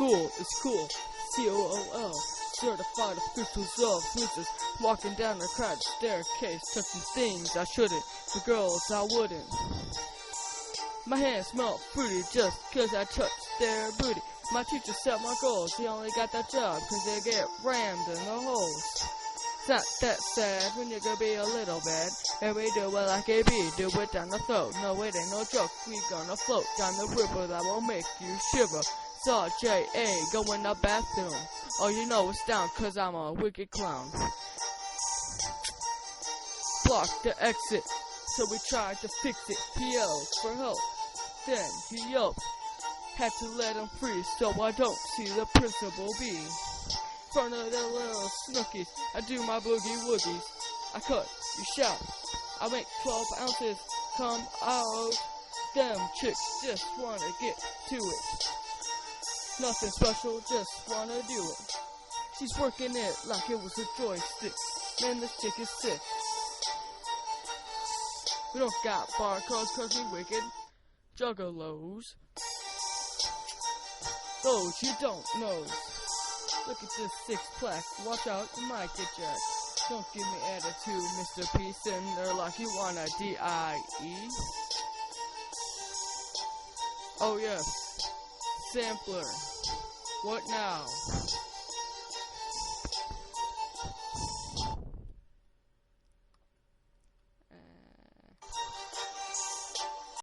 it's cool. COOL, certified officials of losers, walking down a crowded staircase, touching things I shouldn't, for girls I wouldn't. My hands smell fruity just 'cause I touched their booty. My teacher set my goals, they only got that job 'cause they get rammed in the holes. It's not that sad when you're gonna be a little bad. And we do it like AB, do it down the throat. No, it ain't no joke, we gonna float down the river that will make you shiver. Saw J.A. go in the bathroom. Oh, you know it's down 'cause I'm a wicked clown. Block the exit, so we tried to fix it. He yelled for help, then he yelped. Had to let him free so I don't see the principal be. In front of the little snookies, I do my boogie woogies. I cut, you shout, I make 12 ounces come out. Them chicks just wanna get to it. Nothing special, just wanna do it. She's working it like it was a joystick. Man, this chick is sick. We don't got barcodes 'cause we wicked juggalos. Those you don't know. Look at this six-pack. Watch out, you might get jacked. Don't give me attitude, Mr. P. Sitting there like you want a D.I.E. Oh yes, sampler. What now?